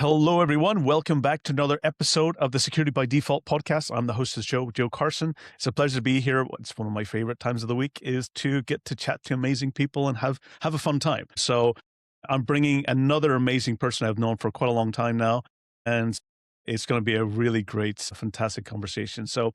Hello, everyone. Welcome back to another episode of the Security by Default podcast. I'm the host of the show, Joe Carson. It's a pleasure to be here. It's one of my favorite times of the week is to get to chat to amazing people and have a fun time. So I'm bringing another amazing person I've known for quite a long time now, and it's going to be a really great, fantastic conversation. So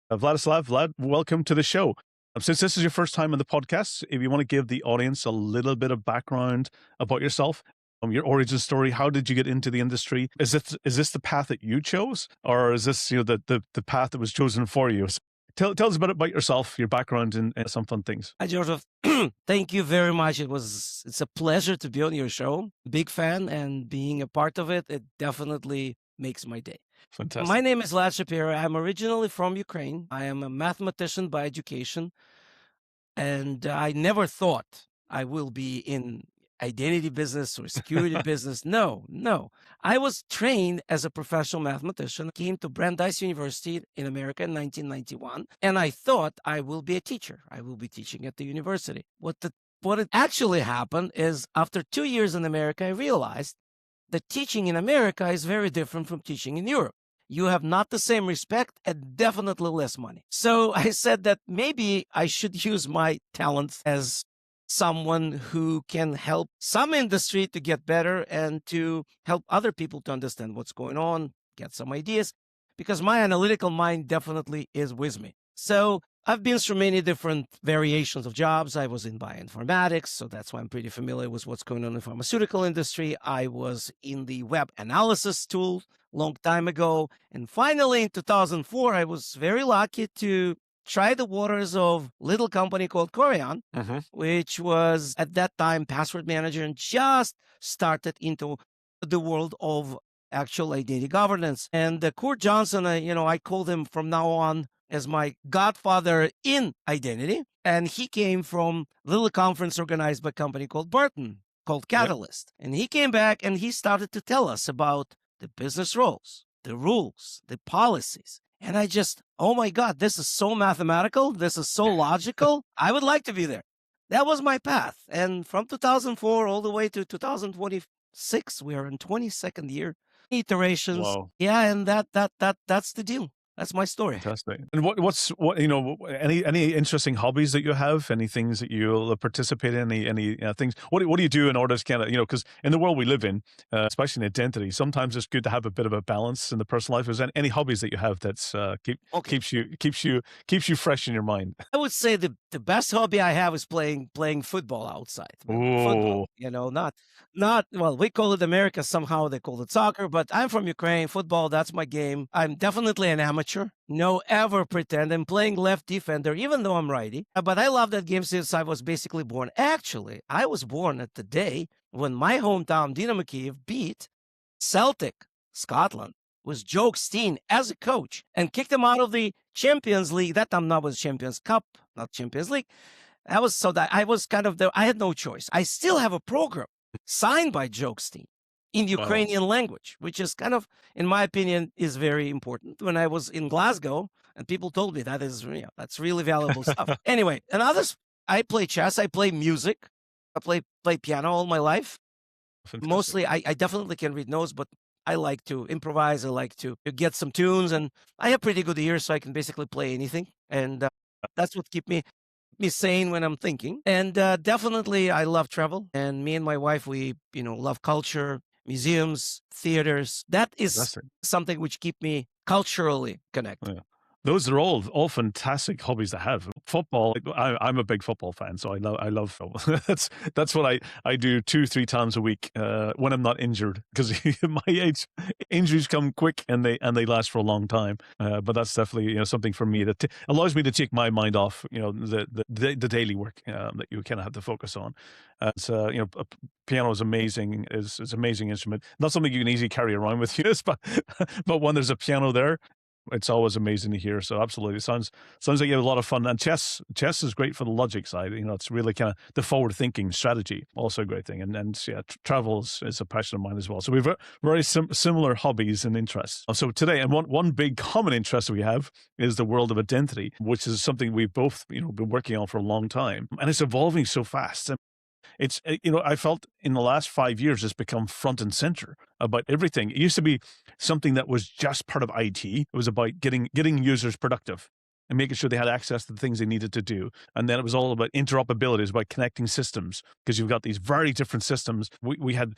Vlad, welcome to the show. Since this is your first time on the podcast, if you want to give the audience a little bit of background about yourself, your origin story, how did you get into the industry? Is this the path that you chose, or is this the path that was chosen for you? So tell us a bit about yourself, your background, and some fun things. Hi, Joseph. Thank you very much. It's a pleasure to be on your show. Big fan, and being a part of it, it definitely makes my day. Fantastic. My name is Vlad Shapiro. I'm originally from Ukraine. I am a mathematician by education, and I never thought I will be in identity business or security business. No. I was trained as a professional mathematician, came to Brandeis University in America in 1991, and I thought I will be a teacher. I will be teaching at the university. What had actually happened is after 2 years in America, I realized that teaching in America is very different from teaching in Europe. You have not the same respect and definitely less money. So I said that maybe I should use my talents as someone who can help some industry to get better and to help other people to understand what's going on, get some ideas, because my analytical mind definitely is with me. So I've been through many different variations of jobs. I was in bioinformatics, so that's why I'm pretty familiar with what's going on in the pharmaceutical industry. I was in the web analysis tool long time ago. And finally, in 2004, I was very lucky to try the waters of little company called Corian, which was at that time password manager and just started into the world of actual identity governance. And Kurt Johnson, I called him from now on as my godfather in identity. And he came from a little conference organized by a company called Barton, called Catalyst. Yep. And he came back and he started to tell us about the business roles, the rules, the policies. And I just, oh my God, this is so mathematical. This is so logical. I would like to be there. That was my path. And from 2004 all the way to 2026, we are in 22nd year iterations. Wow. Yeah. And that's the deal. That's my story. Fantastic. And what's any interesting hobbies that you have? Any things that you'll participate in? Any things? What do you do in order to kind of because in the world we live in, especially in identity, sometimes it's good to have a bit of a balance in the personal life. Is there any hobbies that you have that's keeps you fresh in your mind? I would say the best hobby I have is playing football outside. Football, not well, we call it America, somehow they call it soccer, but I'm from Ukraine. Football, that's my game. I'm definitely an amateur. No ever pretend I'm playing left defender, even though I'm righty. But I love that game since I was basically born. Actually, I was born at the day when my hometown, Dynamo Kyiv, beat Celtic, Scotland, with Joe Steen as a coach and kicked him out of the Champions League. That time not was Champions Cup, not Champions League. That was so that I was kind of I had no choice. I still have a program signed by Joe Steen in Ukrainian language, which is kind of, in my opinion, is very important. When I was in Glasgow, and people told me that's really valuable stuff. Anyway, and others, I play chess, I play music, I play piano all my life. Fantastic. Mostly, I definitely can read notes, but I like to improvise. I like to get some tunes, and I have pretty good ears, so I can basically play anything. And that's what keeps me sane when I'm thinking. And definitely I love travel. And me and my wife, we, love culture, museums, theaters. That is something which keep me culturally connected. Yeah. Those are all fantastic hobbies to have. Football, I'm a big football fan, so I love football. that's what I do 2-3 times a week when I'm not injured, because my age, injuries come quick and they last for a long time. But that's definitely something for me that allows me to take my mind off the daily work that you kind of have to focus on. So piano is amazing. Is an amazing instrument. Not something you can easily carry around with you, but when there's a piano there, it's always amazing to hear. So absolutely, sounds like you have a lot of fun. And chess is great for the logic side. It's really kind of the forward thinking strategy, also a great thing. And travel is a passion of mine as well. So we have very similar hobbies and interests. So today, and one big common interest we have is the world of identity, which is something we've both been working on for a long time, and it's evolving so fast. it's, I felt in the last 5 years, it's become front and center about everything. It used to be something that was just part of IT. It was about getting users productive and making sure they had access to the things they needed to do. And then it was all about interoperability. It was about connecting systems, because you've got these very different systems. We had,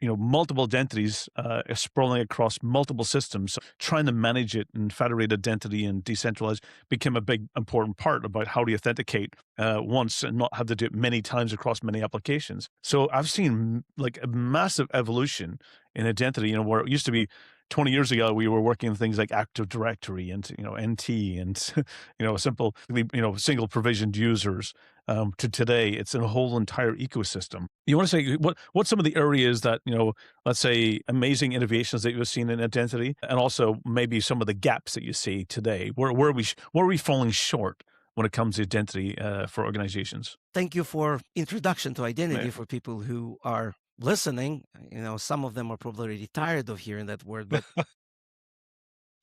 multiple identities sprawling across multiple systems. So trying to manage it in federated identity and decentralized became a big, important part about how to authenticate once and not have to do it many times across many applications. So I've seen like a massive evolution in identity, where it used to be 20 years ago, we were working on things like Active Directory and, NT and, simple, single provisioned users. To today, it's a whole entire ecosystem. You want to say what's some of the areas that, let's say amazing innovations that you've seen in identity, and also maybe some of the gaps that you see today? Where are we falling short when it comes to identity for organizations? Thank you for introduction to identity Yeah. for people who are listening. Some of them are probably already tired of hearing that word, but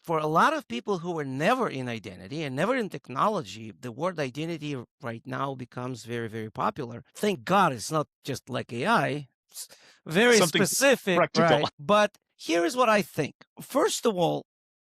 for a lot of people who were never in identity and never in technology, the word identity right now becomes very, very popular. Thank God it's not just like AI. It's very Something specific, practical. right? But here is what I think. First of all,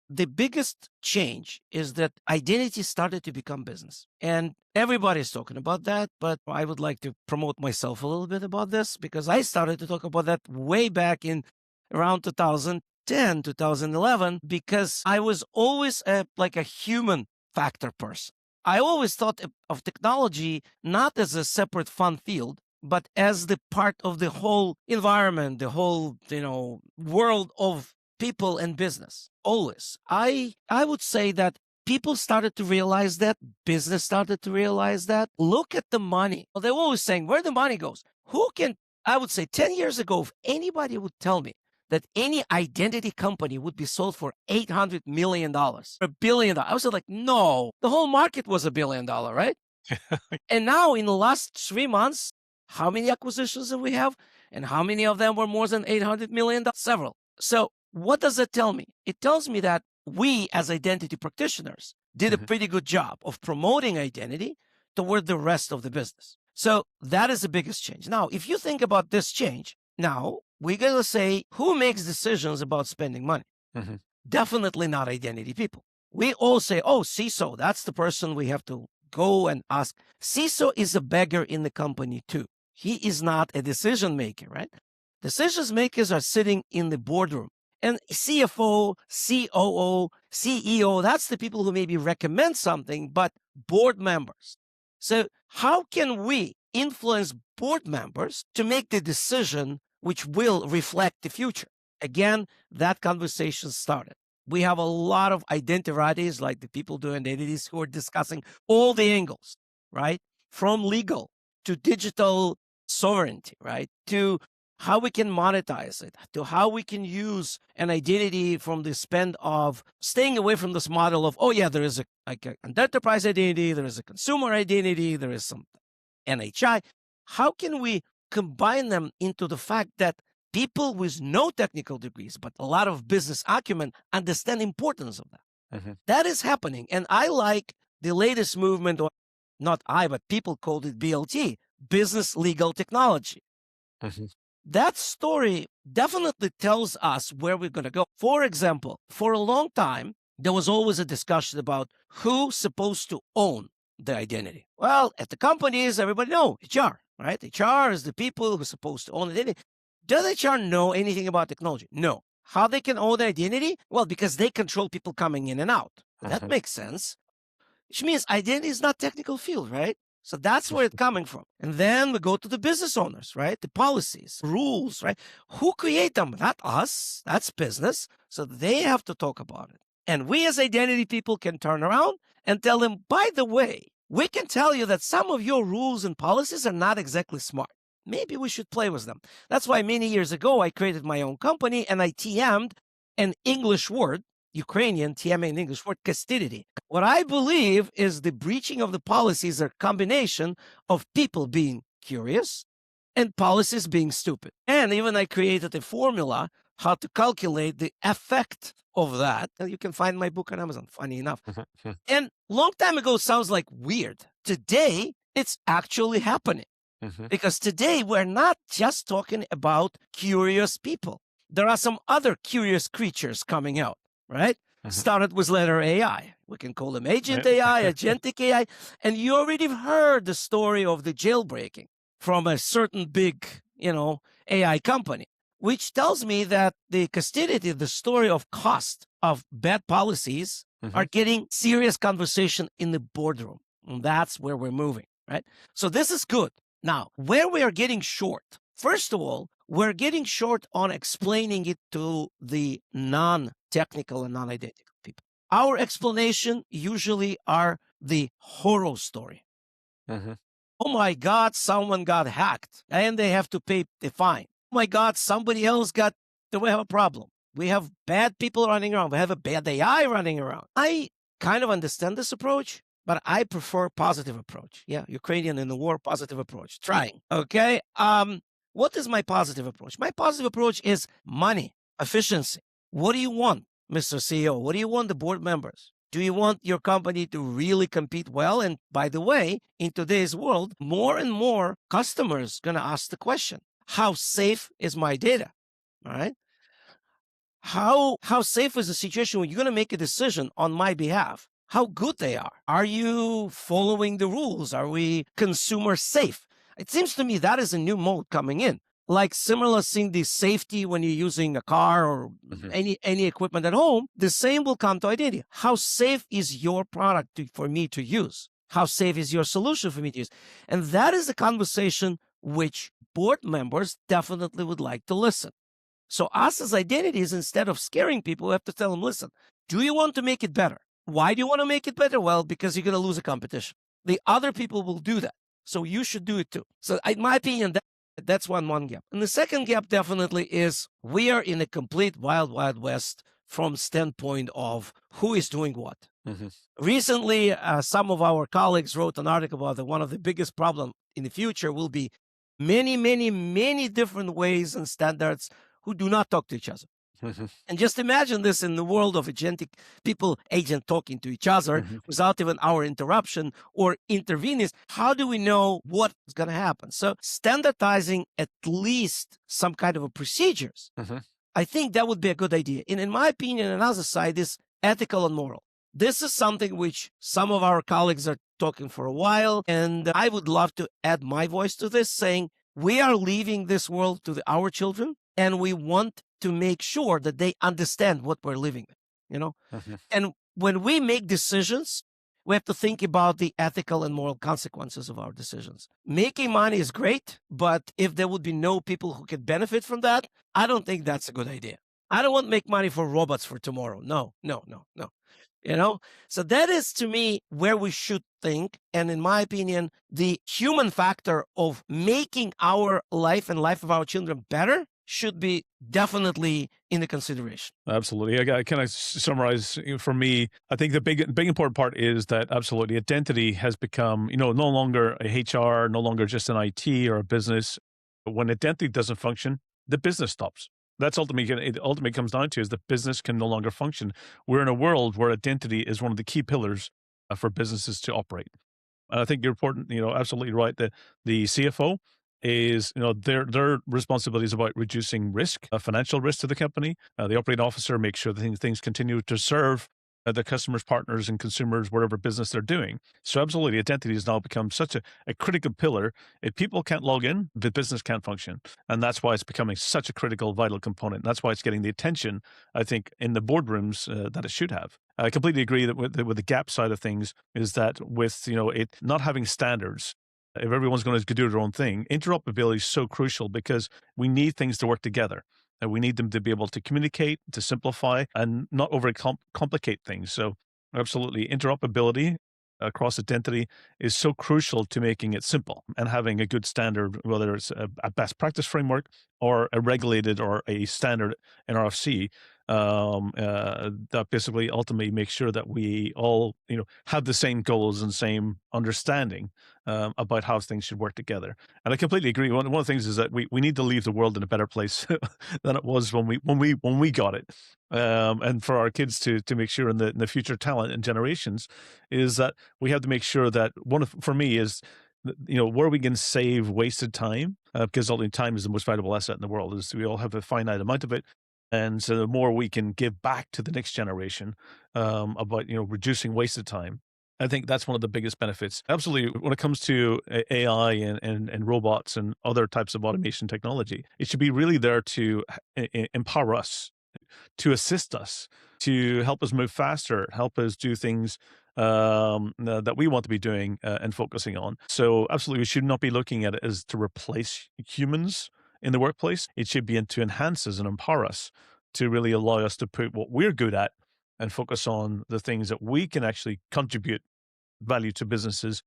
the biggest change is that identity started to become business. And everybody's talking about that, but I would like to promote myself a little bit about this, because I started to talk about that way back in around 2010, 2011, because I was always like a human factor person. I always thought of technology not as a separate fun field, but as the part of the whole environment, the whole, world of people and business. Always. I would say that people started to realize that, business started to realize that. Look at the money. Well, they're always saying where the money goes. I would say 10 years ago, if anybody would tell me that any identity company would be sold for $800 million, $1 billion, I was like, no, the whole market was $1 billion, right? And now in the last 3 months, how many acquisitions do we have? And how many of them were more than $800 million? Several. So what does it tell me? It tells me that we as identity practitioners did a pretty good job of promoting identity toward the rest of the business. So that is the biggest change. Now, if you think about this change, now we're going to say, who makes decisions about spending money? Definitely not identity people. We all say, oh, CISO, that's the person we have to go and ask. CISO is a beggar in the company too. He is not a decision maker, right? Decision makers are sitting in the boardroom. And CFO, COO, CEO, that's the people who maybe recommend something, but board members. So how can we influence board members to make the decision which will reflect the future? Again, that conversation started. We have a lot of identities, like the people doing identities, who are discussing all the angles, right? From legal to digital sovereignty, right? To how we can monetize it, to how we can use an identity from the spend of staying away from this model of, oh yeah, there is an enterprise identity, there is a consumer identity, there is some NHI. How can we combine them into the fact that people with no technical degrees, but a lot of business acumen, understand the importance of that? That is happening. And I like the latest movement, or not I, but people called it BLT, business legal technology. That story definitely tells us where we're going to go. For example, for a long time, there was always a discussion about who's supposed to own the identity. Well, at the companies, everybody knows HR, right? HR is the people who are supposed to own identity. Does HR know anything about technology? No. How they can own the identity? Well, because they control people coming in and out. That makes sense. Which means identity is not technical field, right? So that's where it's coming from. And then we go to the business owners, right? The policies, rules, right? Who create them? Not us. That's business. So they have to talk about it. And we as identity people can turn around and tell them, by the way, we can tell you that some of your rules and policies are not exactly smart. Maybe we should play with them. That's why many years ago, I created my own company and I TM'd an English word, Ukrainian, TM in English word, castidity. What I believe is the breaching of the policies are a combination of people being curious and policies being stupid. And even I created a formula how to calculate the effect of that. And you can find my book on Amazon, funny enough. And long time ago sounds like weird. Today, it's actually happening. Mhm. Because today we're not just talking about curious people. There are some other curious creatures coming out, right? Mhm. Started with letter AI. We can call them agent Right. AI, agentic AI. And you already heard the story of the jailbreaking from a certain big, AI company, which tells me that the custody, the story of cost of bad policies are Mhm. getting serious conversation in the boardroom. And that's where we're moving, right? So this is good. Now, where we are getting short, first of all, we're getting short on explaining it to the non-technical and non-identical people. Our explanation usually are the horror story. Mhm. Oh my God, someone got hacked and they have to pay the fine. Oh my God, somebody else we have a problem. We have bad people running around. We have a bad AI running around. I kind of understand this approach, but I prefer positive approach. Yeah, Ukrainian in the war, positive approach. Trying. Okay. What is my positive approach? My positive approach is money, efficiency. What do you want, Mr. CEO? What do you want the board members? Do you want your company to really compete well? And by the way, in today's world, more and more customers going to ask the question, how safe is my data? All right. How safe is the situation when you're going to make a decision on my behalf? How good they are? Are you following the rules? Are we consumer safe? It seems to me that is a new mode coming in. Like similar seeing the safety when you're using a car or Mhm. any equipment at home, the same will come to identity. How safe is your product for me to use? How safe is your solution for me to use? And that is the conversation which board members definitely would like to listen. So us as identities, instead of scaring people, we have to tell them, listen, do you want to make it better? Why do you want to make it better? Well, because you're going to lose a competition. The other people will do that. So you should do it too. So in my opinion, that's one gap. And the second gap definitely is we are in a complete wild, wild west from standpoint of who is doing what. Mhm. Recently, some of our colleagues wrote an article about that one of the biggest problems in the future will be many, many, many different ways and standards who do not talk to each other. Mhm. And just imagine this in the world of agentic people, agent talking to each other Mhm. without even our interruption or intervening. How do we know what is going to happen? So standardizing at least some kind of a procedures, Mhm. I think that would be a good idea. And in my opinion, another side is ethical and moral. This is something which some of our colleagues are talking for a while. And I would love to add my voice to this, saying we are leaving this world to our children, and we want to make sure that they understand what we're living in, you know? Mhm. And when we make decisions, we have to think about the ethical and moral consequences of our decisions. Making money is great, but if there would be no people who could benefit from that, I don't think that's a good idea. I don't want to make money for robots for tomorrow. No, no, no, no. You know? So that is to me where we should think. And in my opinion, the human factor of making our life and life of our children better should be definitely in the consideration. Absolutely. Can I summarize? For me, I think the big important part is that absolutely identity has become, no longer a HR, no longer just an IT or a business. When identity doesn't function, the business stops. That's ultimately it ultimately comes down to is the business can no longer function. We're in a world where identity is one of the key pillars for businesses to operate. And I think you're important, absolutely right. That the CFO is, their responsibility is about reducing risk, financial risk to the company. The operating officer makes sure that things continue to serve the customers, partners, and consumers, whatever business they're doing. So absolutely, identity has now become such a critical pillar. If people can't log in, the business can't function. And that's why it's becoming such a critical, vital component. And that's why it's getting the attention, I think, in the boardrooms that it should have. I completely agree that with the gap side of things is that with it not having standards, if everyone's going to do their own thing, interoperability is so crucial because we need things to work together. And we need them to be able to communicate, to simplify, and not over complicate things. So, absolutely, interoperability across identity is so crucial to making it simple and having a good standard, whether it's a best practice framework or a regulated or a standard NRFC that basically ultimately makes sure that we all, have the same goals and same understanding about how things should work together. And I completely agree. One of the things is that we need to leave the world in a better place than it was when we got it. And for our kids to make sure in the future talent and generations is that we have to make sure that for me is where we can save wasted time, because ultimately time is the most valuable asset in the world. Is we all have a finite amount of it, and so the more we can give back to the next generation about reducing wasted time, I think that's one of the biggest benefits. Absolutely, when it comes to AI and robots and other types of automation technology, it should be really there to empower us, to assist us, to help us move faster, help us do things that we want to be doing and focusing on. So, absolutely, we should not be looking at it as to replace humans in the workplace. It should be to enhance us and empower us to really allow us to put what we're good at and focus on the things that we can actually contribute value to businesses,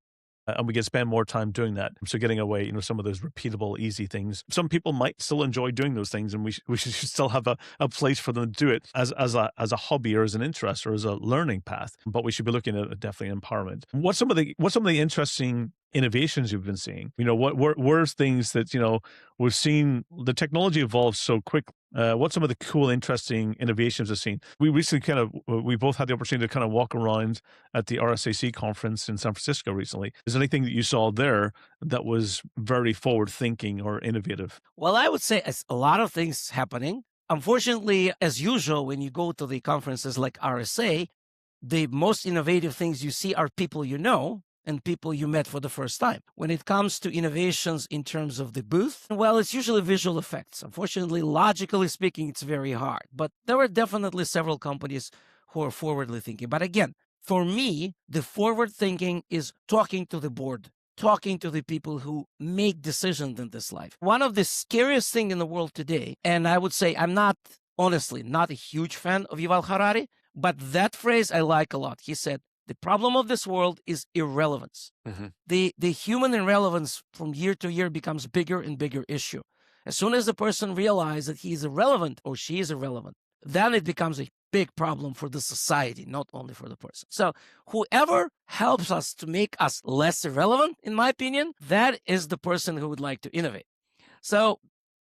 and we can spend more time doing that. So getting away, some of those repeatable, easy things. Some people might still enjoy doing those things, and we should still have a place for them to do it as a hobby or as an interest or as a learning path. But we should be looking at definitely empowerment. What's some of the interesting innovations you've been seeing? Where's things that we've seen the technology evolve so quickly. What's some of the cool, interesting innovations we've seen? We recently we both had the opportunity to kind of walk around at the RSAC conference in San Francisco recently. Is there anything that you saw there that was very forward thinking or innovative? Well, I would say it's a lot of things happening. Unfortunately, as usual, when you go to the conferences like RSA, the most innovative things you see are people you know and people you met for the first time. When it comes to innovations in terms of the booth, well, it's usually visual effects. Unfortunately, logically speaking, it's very hard. But there were definitely several companies who are forwardly thinking. But again, for me, the forward thinking is talking to the board, talking to the people who make decisions in this life. One of the scariest things in the world today, and I would say I'm honestly not a huge fan of Yuval Harari, but that phrase I like a lot. He said, the problem of this world is irrelevance. Mhm. The human irrelevance from year to year becomes bigger and bigger issue. As soon as the person realizes that he is irrelevant or she is irrelevant, then it becomes a big problem for the society, not only for the person. So whoever helps us to make us less irrelevant, in my opinion, that is the person who would like to innovate. So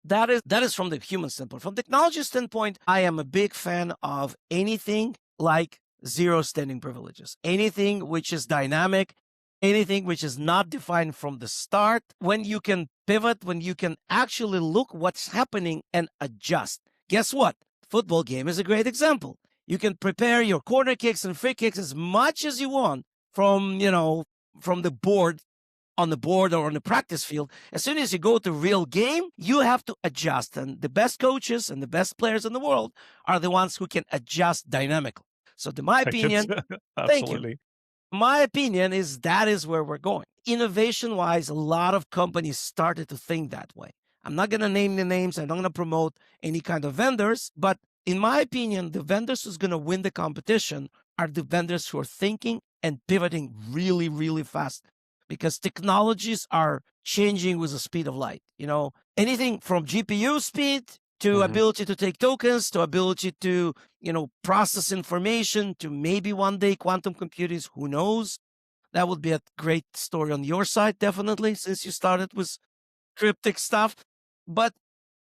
that is from the human standpoint. From technology standpoint, I am a big fan of anything like zero standing privileges, anything which is dynamic, anything which is not defined from the start. When you can pivot, when you can actually look what's happening and adjust. Guess what? Football game is a great example. You can prepare your corner kicks and free kicks as much as you want from the board, on the board or on the practice field. As soon as you go to real game, you have to adjust. And the best coaches and the best players in the world are the ones who can adjust dynamically. So to my opinion, thank you. Absolutely. My opinion is that is where we're going. Innovation wise, a lot of companies started to think that way. I'm not going to name the names. I'm not going to promote any kind of vendors. But in my opinion, the vendors who's going to win the competition are the vendors who are thinking and pivoting really, really fast, because technologies are changing with the speed of light. Anything from GPU speed to Mhm. ability to take tokens, to ability to, process information, to maybe one day quantum computers, who knows? That would be a great story on your side, definitely, since you started with cryptic stuff. But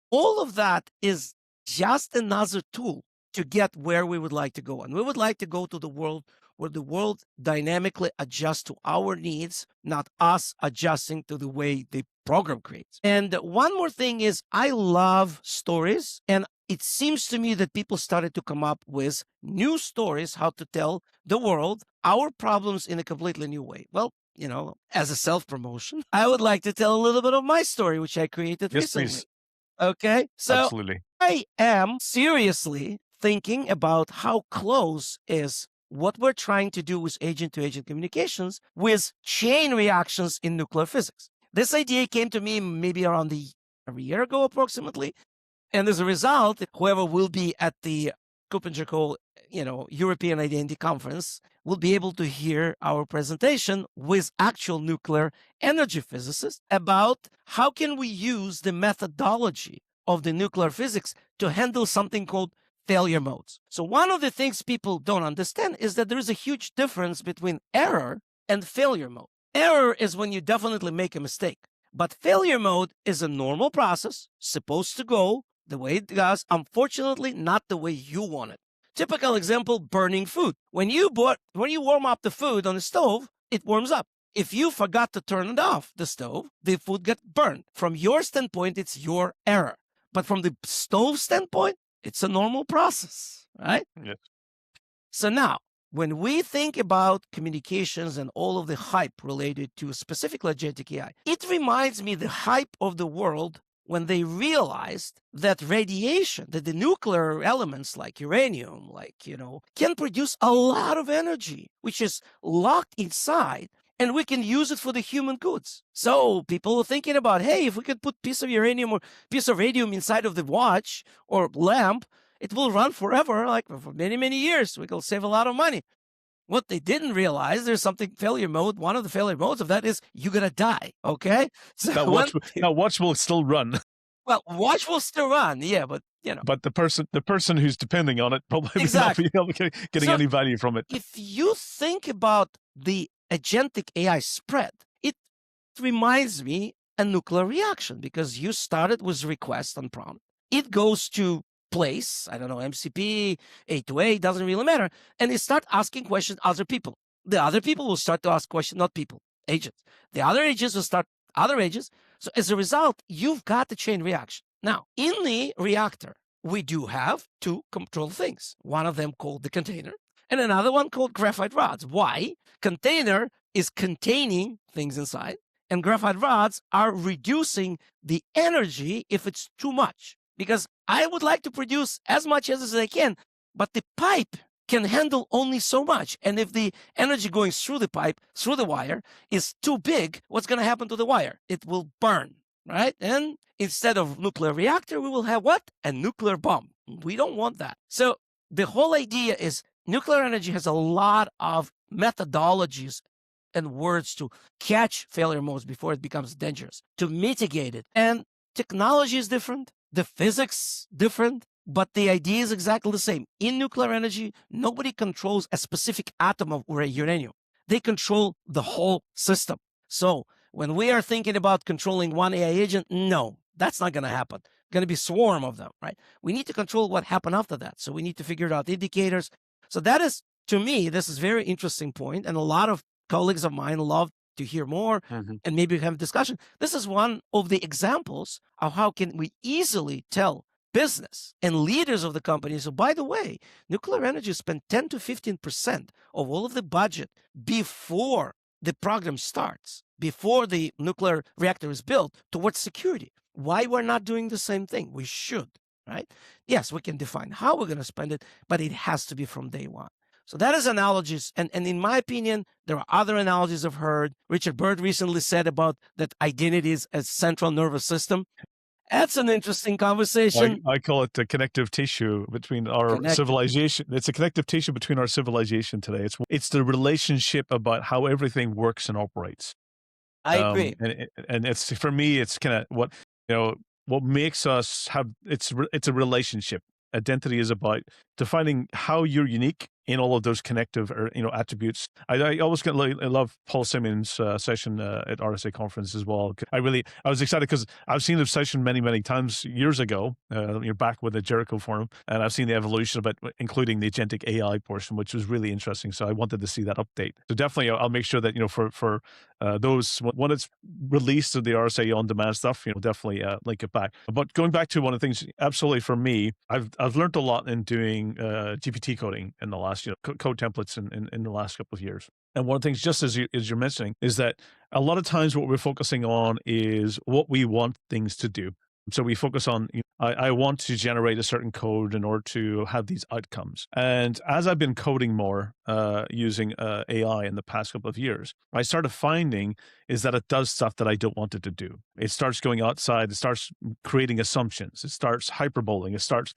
all of that is just another tool to get where we would like to go. And we would like to go to the world where the world dynamically adjusts to our needs, not us adjusting to the way the program creates. And one more thing is, I love stories. And it seems to me that people started to come up with new stories, how to tell the world our problems in a completely new way. Well, as a self-promotion, I would like to tell a little bit of my story, which I created Yes, recently. please. Okay. So Absolutely. I am seriously thinking about how close is what we're trying to do with agent-to-agent communications with chain reactions in nuclear physics. This idea came to me maybe around a year ago, approximately. And as a result, whoever will be at the Copenhagen, European Identity Conference will be able to hear our presentation with actual nuclear energy physicists about how can we use the methodology of the nuclear physics to handle something called failure modes. So one of the things people don't understand is that there is a huge difference between error and failure mode. Error is when you definitely make a mistake. But failure mode is a normal process, supposed to go the way it does, unfortunately, not the way you want it. Typical example, burning food. When you warm up the food on the stove, it warms up. If you forgot to turn it off, the stove, the food got burned. From your standpoint, it's your error. But from the stove standpoint, it's a normal process, right? Yes. So now, when we think about communications and all of the hype related to specifically agentic AI, it reminds me the hype of the world when they realized that radiation, that the nuclear elements like uranium, can produce a lot of energy, which is locked inside, and we can use it for the human goods. So people are thinking about, hey, if we could put piece of uranium or piece of radium inside of the watch or lamp, it will run forever, like for many, many years. We can save a lot of money. What they didn't realize, there's something failure mode. One of the failure modes of that is you're going to die, okay? So Watch will still run. Well, watch will still run, yeah, but, But the person who's depending on it probably exactly. may not be getting any value from it. If you think about the agentic AI spread, it reminds me a nuclear reaction because you started with request on prompt. It goes to place, I don't know, MCP, A2A, doesn't really matter, and it start asking questions other people. The other people will start to ask questions, not people, agents. The other agents will start other agents. So as a result, you've got a chain reaction. Now, in the reactor, we do have two control things. One of them called the container, and another one called graphite rods. Why? Container is containing things inside, and graphite rods are reducing the energy if it's too much. Because I would like to produce as much as I can, but the pipe can handle only so much. And if the energy going through the pipe, through the wire, is too big, what's going to happen to the wire? It will burn, right? And instead of nuclear reactor, we will have what? A nuclear bomb. We don't want that. So the whole idea is nuclear energy has a lot of methodologies and words to catch failure modes before it becomes dangerous, to mitigate it. And technology is different, the physics different, but the idea is exactly the same. In nuclear energy, nobody controls a specific atom of uranium. They control the whole system. So when we are thinking about controlling one AI agent, no, that's not going to happen. Going to be swarm of them, right? We need to control what happened after that. So we need to figure out indicators. So that is, to me, this is a very interesting point, and a lot of colleagues of mine love to hear more and maybe have a discussion. This is one of the examples of how can we easily tell business and leaders of the company. So by the way, nuclear energy spend 10 to 15% of all of the budget before the program starts, before the nuclear reactor is built, towards security. Why we're not doing the same thing? We should, right? Yes, we can define how we're going to spend it, but it has to be from day one. So that is analogies. And in my opinion, there are other analogies I've heard. Richard Byrd recently said about that identity is a central nervous system. That's an interesting conversation. I call it the connective tissue between our civilization. It's a connective tissue between our civilization today. It's the relationship about how everything works and operates. I agree. And it's, for me, it's kind of what makes us have, it's a relationship. Identity is about defining how you're unique in all of those connective attributes. I always I love Paul Simon's session at RSA conference as well. I was excited because I've seen the session many times years ago. You're back with the Jericho Forum, and I've seen the evolution of it, including the agentic AI portion, which was really interesting. So I wanted to see that update. So definitely, I'll make sure that for those, when it's released to the RSA on demand stuff, definitely link it back. But going back to one of the things, absolutely for me, I've learned a lot in doing GPT coding in the last code templates in the last couple of years. And one of the things, just as you're mentioning, is that a lot of times what we're focusing on is what we want things to do. So we focus on, I want to generate a certain code in order to have these outcomes. And as I've been coding more using AI in the past couple of years, I started finding is that it does stuff that I don't want it to do. It starts going outside. It starts creating assumptions. It starts hyperboling. It starts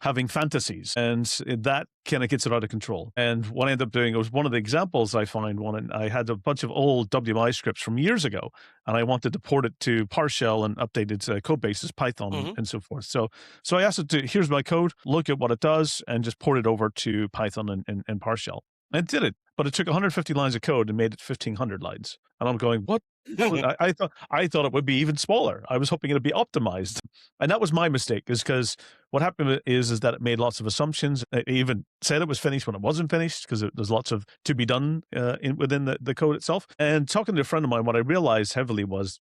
having fantasies. And that kind of gets it out of control. And what I ended up doing, it was one of the examples I find one, I had a bunch of old WMI scripts from years ago, and I wanted to port it to PowerShell and updated code bases, Python, and so forth. So I asked it to, here's my code, look at what it does, and just port it over to Python and PowerShell. And it did it, but it took 150 lines of code and made it 1,500 lines. And I'm going, what? I thought it would be even smaller. I was hoping it would be optimized. And that was my mistake, is because What happened is that it made lots of assumptions. It even said it was finished when it wasn't finished because there's lots of to be done within the code itself. And talking to a friend of mine, what I realized heavily was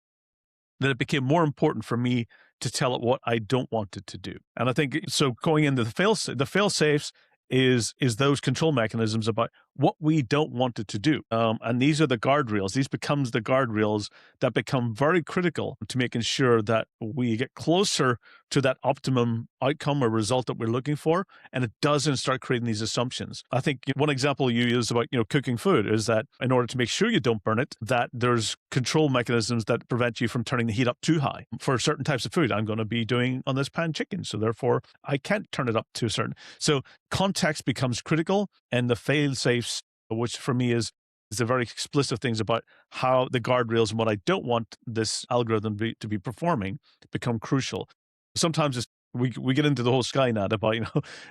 that it became more important for me to tell it what I don't want it to do. And I think so going into the fail safes is those control mechanisms about what we don't want it to do. And these are the guardrails. These becomes the guardrails that become very critical to making sure that we get closer to that optimum outcome or result that we're looking for, and it doesn't start creating these assumptions. I think one example you use about cooking food is that in order to make sure you don't burn it, that there's control mechanisms that prevent you from turning the heat up too high. For certain types of food, I'm going to be doing on this pan chicken, so therefore I can't turn it up to a certain. So context becomes critical, and the fail safes, which for me is the very explicit things about how the guardrails and what I don't want this algorithm to be performing become crucial. Sometimes we get into the whole Skynet about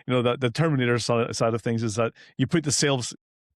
that the Terminator side of things is that you put the sales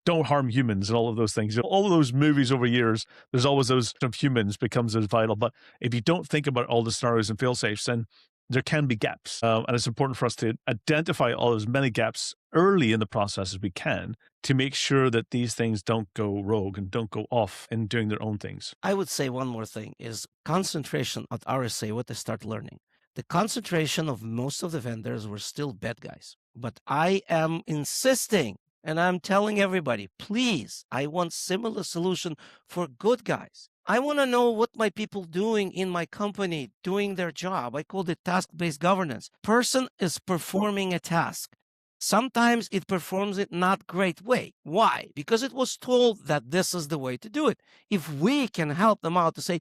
don't harm humans and all of those things. All of those movies over years, there's always those of humans becomes as vital. But if you don't think about all the scenarios and fail safes, then there can be gaps. And it's important for us to identify all as many gaps early in the process as we can to make sure that these things don't go rogue and don't go off in doing their own things. I would say one more thing is concentration at RSA, what they start learning. The concentration of most of the vendors were still bad guys. But I am insisting, and I'm telling everybody, please, I want similar solution for good guys. I want to know what my people doing in my company, doing their job. I call it task-based governance. Person is performing a task. Sometimes it performs it not great way. Why? Because it was told that this is the way to do it. If we can help them out to say,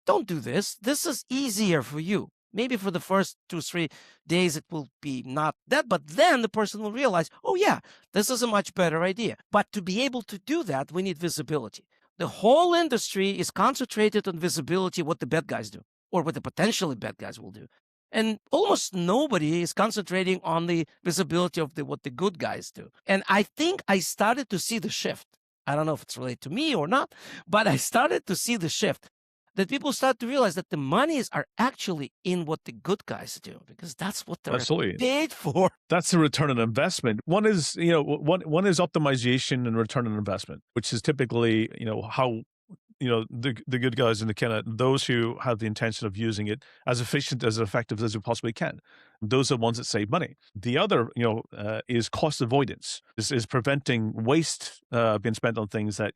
don't do this. This is easier for you. Maybe for the first 2-3 days, it will be not that, but then the person will realize, oh yeah, this is a much better idea. But to be able to do that, we need visibility. The whole industry is concentrated on visibility, what the bad guys do, or what the potentially bad guys will do. And almost nobody is concentrating on the visibility of what the good guys do. And I think I started to see the shift. I don't know if it's related to me or not, but I started to see the shift. That people start to realize that the monies are actually in what the good guys do, because that's what they're Absolutely paid for. That's the return on investment. One is, one is optimization and return on investment, which is typically, how the good guys in the kind of those who have the intention of using it as efficient, as effective as we possibly can. Those are the ones that save money. The other, is cost avoidance. Is preventing waste being spent on things that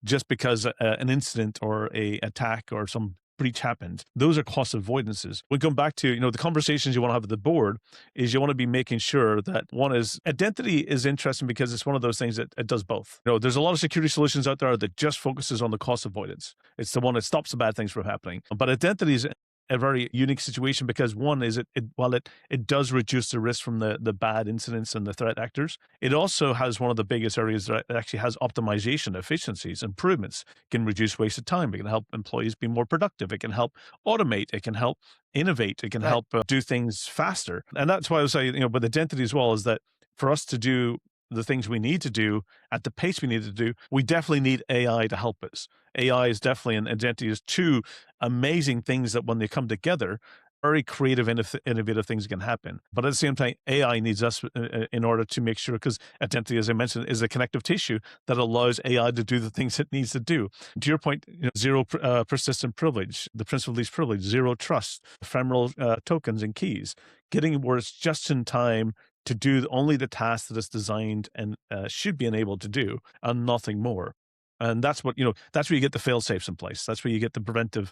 just because an incident or a attack or some breach happened. Those are cost avoidances. We come back to the conversations you want to have at the board is you want to be making sure that one is identity is interesting because it's one of those things that it does both. There's a lot of security solutions out there that just focuses on the cost avoidance. It's the one that stops the bad things from happening. But identity is a very unique situation because one is while it does reduce the risk from the bad incidents and the threat actors, it also has one of the biggest areas that actually has optimization, efficiencies, improvements. It can reduce wasted time. It can help employees be more productive. It can help automate. It can help innovate. It can help do things faster. And that's why I was saying, with identity as well, is that for us to do the things we need to do at the pace we need to do, we definitely need AI to help us. AI is definitely, and identity is two amazing things that when they come together, very creative, innovative things can happen. But at the same time, AI needs us in order to make sure, because identity, as I mentioned, is a connective tissue that allows AI to do the things it needs to do. To your point, zero persistent privilege, the principle of least privilege, zero trust, ephemeral tokens and keys, getting where it's just in time to do only the task that it's designed and should be enabled to do, and nothing more. And that's what that's where you get the fail safes in place. That's where you get the preventive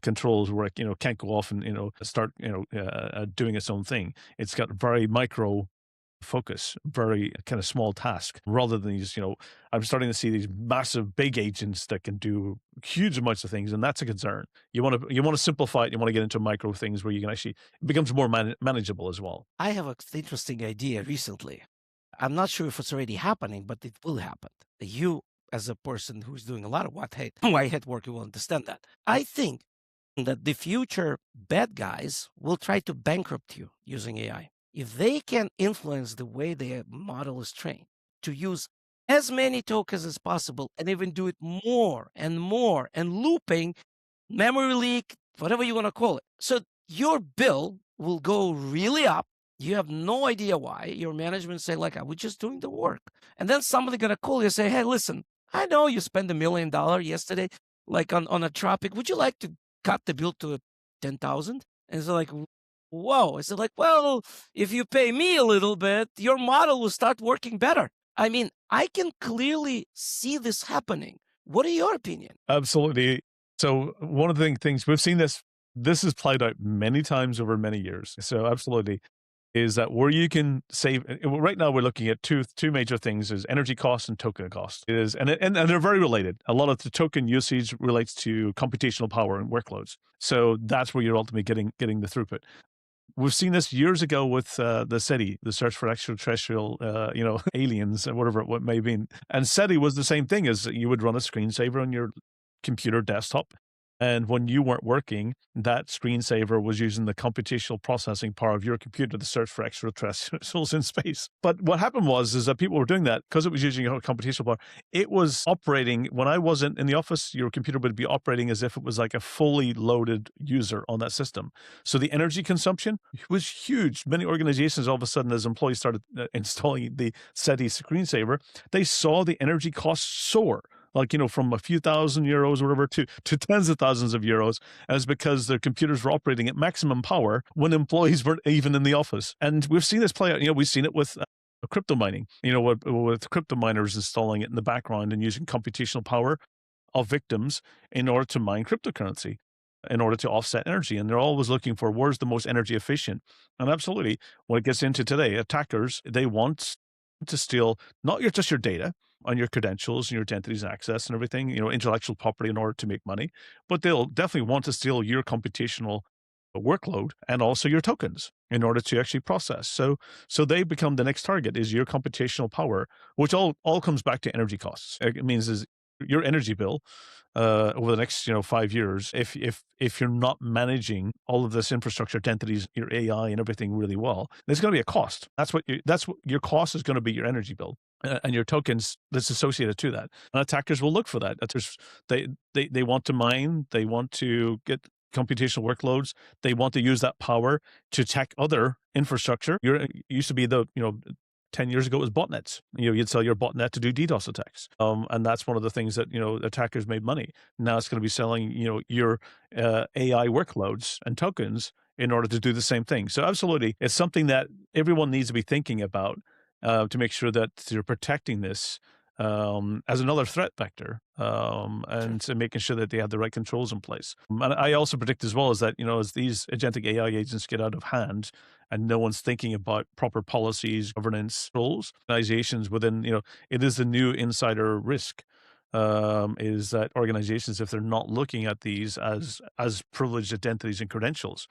controls where it can't go off and start doing its own thing. It's got very micro focus, very kind of small task, rather than these. I'm starting to see these massive big agents that can do huge amounts of things, and that's a concern. You want to simplify it. You want to get into micro things where you can actually it becomes more manageable as well. I have an interesting idea recently. I'm not sure if it's already happening, but it will happen. You, as a person who's doing a lot of white hat work, you will understand that. I think that the future bad guys will try to bankrupt you using AI. If they can influence the way their model is trained to use as many tokens as possible and even do it more and looping, memory leak, whatever you want to call it. So your bill will go really up. You have no idea why. Your management say, like, we're just doing the work. And then somebody gonna call you and say, hey, listen, I know you spent $1 million yesterday, like on a tropic. Would you like to cut the bill to 10,000? And it's like, whoa. It's like, well, if you pay me a little bit, your model will start working better. I mean, I can clearly see this happening. What are your opinion? Absolutely. So one of the things we've seen this is played out many times over many years. So absolutely is that where you can save right now we're looking at two major things is energy cost and token cost. It is and they're very related. A lot of the token usage relates to computational power and workloads. So that's where you're ultimately getting the throughput. We've seen this years ago with the SETI, the search for extraterrestrial, aliens and whatever it may be. And SETI was the same thing as you would run a screensaver on your computer desktop. And when you weren't working, that screensaver was using the computational processing power of your computer to search for extraterrestrials in space. But what happened is that people were doing that because it was using your computational power. It was operating, when I wasn't in the office, your computer would be operating as if it was like a fully loaded user on that system. So the energy consumption was huge. Many organizations, all of a sudden, as employees started installing the SETI screensaver, they saw the energy costs soar. Like, from a few €1,000s or whatever to tens of thousands of euros. And it's because their computers were operating at maximum power when employees weren't even in the office. And we've seen this play out. We've seen it with crypto mining, with crypto miners installing it in the background and using computational power of victims in order to mine cryptocurrency, in order to offset energy. And they're always looking for where's the most energy efficient. And absolutely, what it gets into today, attackers, they want to steal not just your data on your credentials and your identities and access and everything, intellectual property in order to make money, but they'll definitely want to steal your computational workload and also your tokens in order to actually process. So they become the next target is your computational power, which all comes back to energy costs. It means is your energy bill over the next 5 years, if you're not managing all of this infrastructure, identities, your AI and everything really well, there's going to be a cost. That's what your cost is going to be, your energy bill. And your tokens that's associated to that. And attackers will look for that. They want to mine, they want to get computational workloads, they want to use that power to attack other infrastructure. It used to be 10 years ago it was botnets. You'd sell your botnet to do DDoS attacks. And that's one of the things that, attackers made money. Now it's going to be selling, your AI workloads and tokens in order to do the same thing. So absolutely, it's something that everyone needs to be thinking about to make sure that you're protecting this as another threat vector, and making sure that they have the right controls in place. And I also predict as well is that, as these agentic AI agents get out of hand and no one's thinking about proper policies, governance, rules, organizations within, it is the new insider risk. Is that organizations, if they're not looking at these as privileged identities and credentials,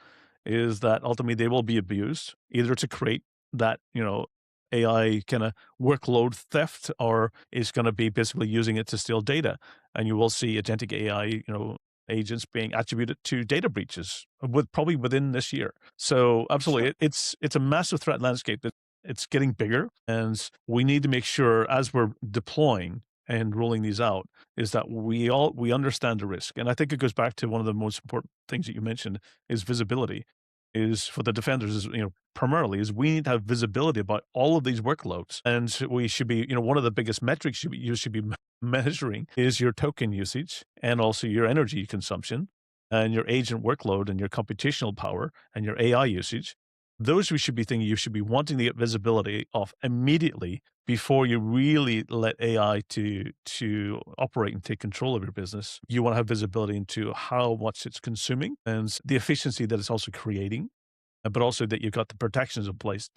is that ultimately they will be abused either to create that, AI kind of workload theft, or is going to be basically using it to steal data. And you will see agentic AI, agents being attributed to data breaches probably within this year. So absolutely, it's a massive threat landscape. It's getting bigger, and we need to make sure as we're deploying and rolling these out is that we understand the risk. And I think it goes back to one of the most important things that you mentioned is visibility. Is for the defenders is primarily is we need to have visibility about all of these workloads, and we should be one of the biggest metrics you should be measuring is your token usage and also your energy consumption and your agent workload and your computational power and your AI usage. Those we should be thinking you should be wanting to get visibility of immediately before you really let AI to operate and take control of your business. You want to have visibility into how much it's consuming and the efficiency that it's also creating, but also that you've got the protections in place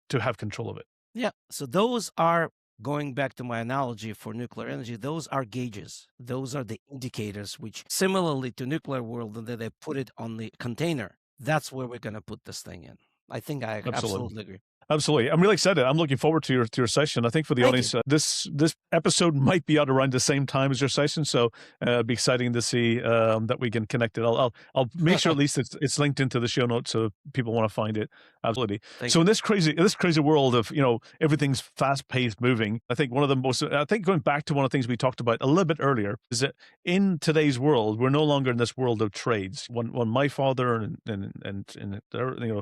to have control of it. Yeah. So those are, going back to my analogy for nuclear energy, those are gauges. Those are the indicators, which similarly to nuclear world, and then they put it on the container. That's where we're going to put this thing in. I think I absolutely agree. Absolutely. I'm really excited. I'm looking forward to your session. I think for the audience, this episode might be out around the same time as your session. So it'd be exciting to see that we can connect it. I'll make sure at least it's linked into the show notes so people want to find it. Absolutely. So in this crazy world of, everything's fast paced moving, I think going back to one of the things we talked about a little bit earlier is that in today's world, we're no longer in this world of trades. When my father and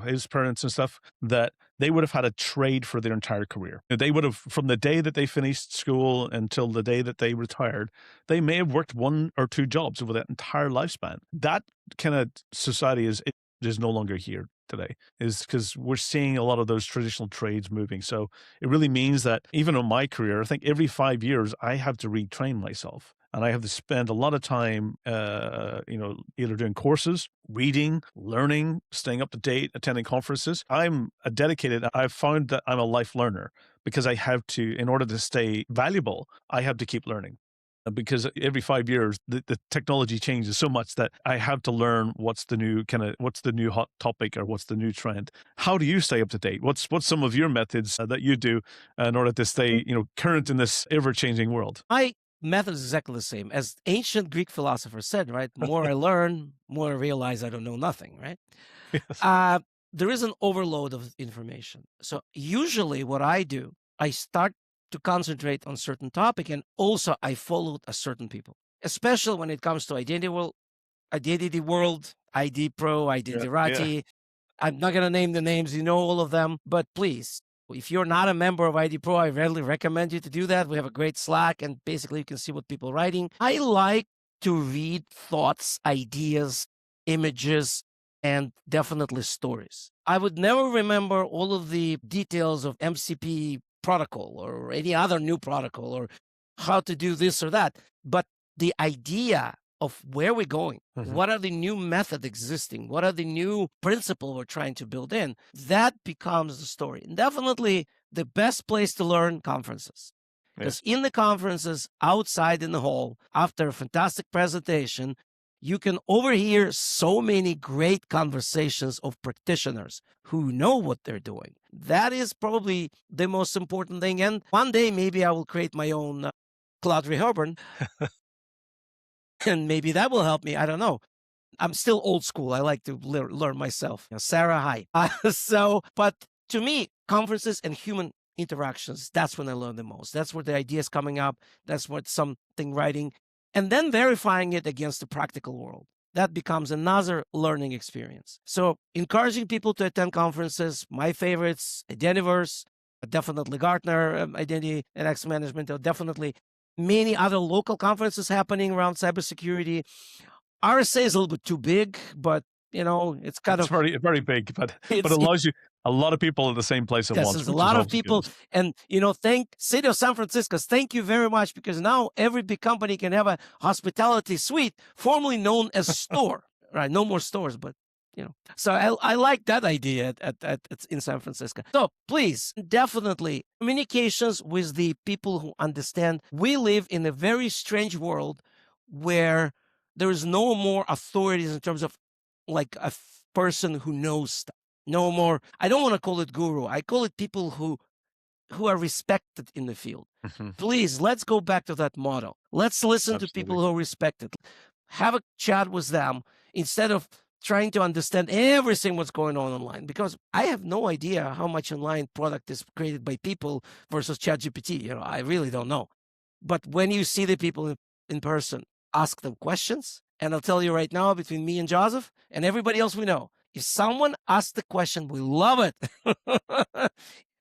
his parents and stuff, that they would have had a trade for their entire career. They would have, from the day that they finished school until the day that they retired, they may have worked one or two jobs over that entire lifespan. That kind of society is no longer here today, is because we're seeing a lot of those traditional trades moving. So it really means that even in my career, I think every 5 years I have to retrain myself. And I have to spend a lot of time, either doing courses, reading, learning, staying up to date, attending conferences. I'm a dedicated. I've found that I'm a life learner because I have to, in order to stay valuable, I have to keep learning. Because every 5 years, the technology changes so much that I have to learn what's the new hot topic or what's the new trend. How do you stay up to date? What's some of your methods that you do in order to stay, current in this ever changing world? My method is exactly the same. As ancient Greek philosophers said, right? More I learn, more I realize I don't know nothing, right? Yes. There is an overload of information. So usually what I do, I start to concentrate on certain topic, and also I follow a certain people, especially when it comes to identity world, ID Pro, Yeah. Yeah. Identity. I'm not going to name the names, you know all of them, but please, if you're not a member of ID Pro, I readily recommend you to do that. We have a great Slack, and basically you can see what people are writing. I like to read thoughts, ideas, images, and definitely stories. I would never remember all of the details of MCP protocol or any other new protocol or how to do this or that, but the idea of where we're going, Mhm. what are the new methods existing, what are the new principle we're trying to build in, that becomes the story. And definitely the best place to learn conferences. Yeah. Because in the conferences, outside in the hall, after a fantastic presentation, you can overhear so many great conversations of practitioners who know what they're doing. That is probably the most important thing. And one day, maybe I will create my own Cloud Rehoborn, and maybe that will help me. I don't know. I'm still old school. I like to learn myself. Sarah, hi. But to me, conferences and human interactions, that's when I learn the most. That's where the ideas coming up. That's what something writing, and then verifying it against the practical world. That becomes another learning experience. So encouraging people to attend conferences, my favorites, Identiverse, definitely Gartner, Identity and Access Management, definitely many other local conferences happening around cybersecurity. RSA is a little bit too big, but it's kind It's of very, very big, but it it's allows you a lot of people at the same place at yes, once, there's a which is lot of obviously good. people, and thank City of San Francisco. Thank you very much, because now every big company can have a hospitality suite, formerly known as store. Right, no more stores, but So I like that idea at in San Francisco. So please, definitely communications with the people who understand. We live in a very strange world where there is no more authorities in terms of like a person who knows stuff. No more. I don't want to call it guru. I call it people who are respected in the field. Mhm. Please, let's go back to that model. Let's listen to Absolutely. people who are respected. Have a chat with them instead of trying to understand everything what's going on online, because I have no idea how much online product is created by people versus ChatGPT. I really don't know. But when you see the people in person, ask them questions. And I'll tell you right now, between me and Joseph and everybody else we know, if someone asks the question, we love it.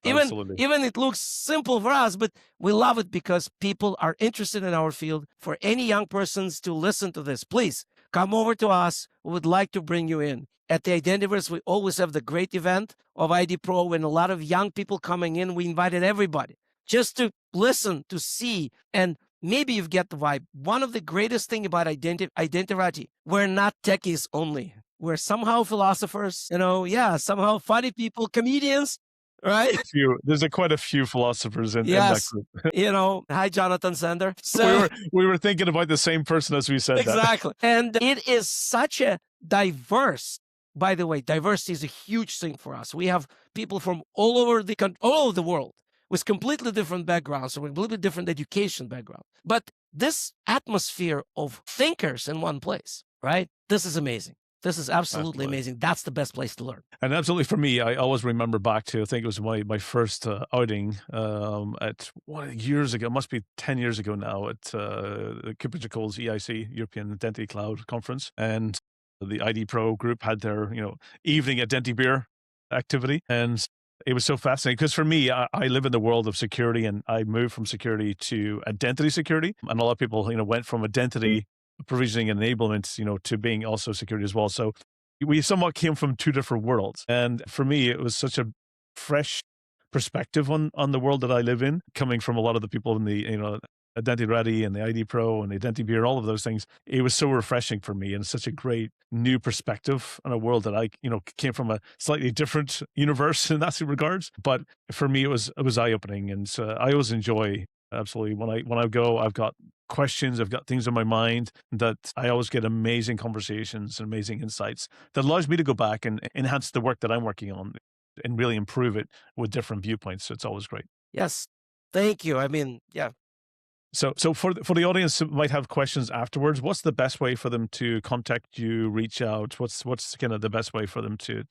even Absolutely. even it looks simple for us, but we love it because people are interested in our field. For any young persons to listen to this, please come over to us. We would like to bring you in. At the Identiverse, we always have the great event of ID Pro and a lot of young people coming in. We invited everybody just to listen, to see, and maybe you get the vibe. One of the greatest thing about Identity, we're not techies only. We're somehow philosophers, somehow funny people, comedians, right? There's quite a few philosophers in that Yes. group. Hi, Jonathan Sender. We So were we were thinking about the same person as we said that. exactly. And it is such a diverse, by the way, diversity is a huge thing for us. We have people from all over the world with completely different backgrounds, with completely different education background. But this atmosphere of thinkers in one place, right? This is amazing. This is absolutely Absolutely. amazing. That's the best place to learn. And absolutely for me, I always remember back to, I think it was my first outing at years ago, it must be 10 years ago now, at the Cooperage Cole's EIC, European Identity Cloud Conference. And the ID Pro group had their, evening identity beer activity. And It was so fascinating because for me, I live in the world of security, and I moved from security to identity security. And a lot of people, went from identity provisioning and enablement, to being also security as well. So we somewhat came from two different worlds. And for me, it was such a fresh perspective on the world that I live in, coming from a lot of the people in the, Identity Ready and the ID Pro and the Identity Bureau, all of those things. It was so refreshing for me and such a great new perspective on a world that I, came from a slightly different universe in that regards. But for me, it was eye opening, and so I always enjoy absolutely when I go. I've got questions, I've got things on my mind that I always get amazing conversations and amazing insights that allows me to go back and enhance the work that I'm working on and really improve it with different viewpoints. So it's always great. Yes. Thank you. I mean, yeah. So for the audience who might have questions afterwards, what's the best way for them to contact you, reach out? What's kind of the best way for them to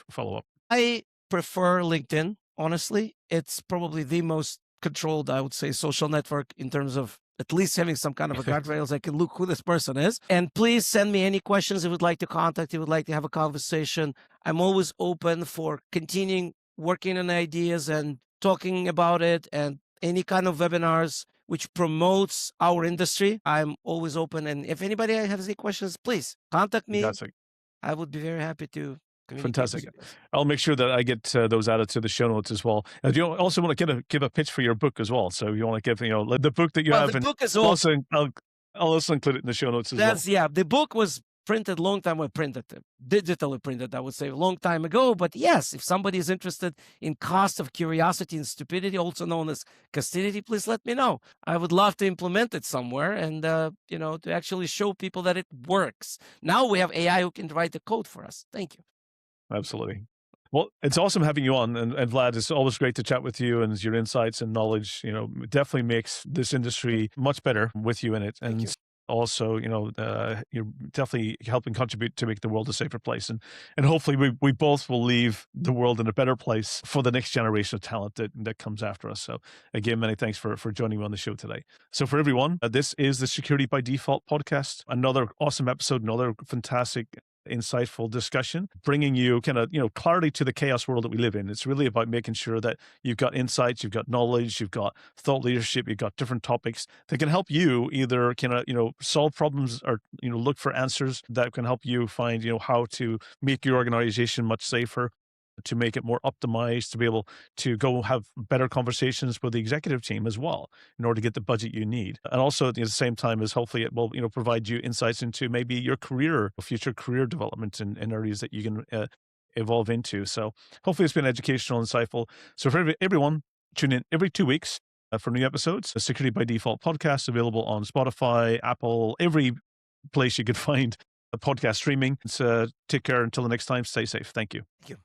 follow up? I prefer LinkedIn, honestly. It's probably the most controlled, I would say, social network in terms of at least having some kind of a guardrails. I can look who this person is. And please send me any questions if you would like to contact, if you would like to have a conversation. I'm always open for continuing working on ideas and talking about it, and any kind of webinars which promotes our industry. I'm always open. And if anybody has any questions, please contact me. Fantastic. I would be very happy to communicate with Fantastic. you guys. I'll make sure that I get those added to the show notes as well. Do you also want to give a pitch for your book as well? So you want to give the book that you Well, have, the and book is also I'll also include it in the show notes as well. yeah. The book was printed long time ago, digitally printed, I would say, a long time ago. But yes, if somebody is interested in cost of curiosity and stupidity, also known as castidity, please let me know. I would love to implement it somewhere and to actually show people that it works. Now we have AI who can write the code for us. Thank you. Absolutely. Well, it's awesome having you on, and Vlad, it's always great to chat with you, and your insights and knowledge, definitely makes this industry much better with you in it. Thank And you. also, you're definitely helping contribute to make the world a safer place. And hopefully we both will leave the world in a better place for the next generation of talent that comes after us. So again, many thanks for joining me on the show today. So for everyone, this is the Security by Default podcast, another awesome episode, another fantastic insightful discussion, bringing you kind of, clarity to the chaos world that we live in. It's really about making sure that you've got insights, you've got knowledge, you've got thought leadership, you've got different topics that can help you either kind of, solve problems or, look for answers that can help you find, how to make your organization much safer, to make it more optimized, to be able to go have better conversations with the executive team as well in order to get the budget you need. And also at the same time as hopefully it will, provide you insights into maybe your future career development in areas that you can evolve into. So hopefully it's been educational and insightful. So for everyone, tune in every 2 weeks for new episodes. The Security by Default podcast available on Spotify, Apple, every place you could find a podcast streaming. So take care until the next time. Stay safe. Thank you. Thank you.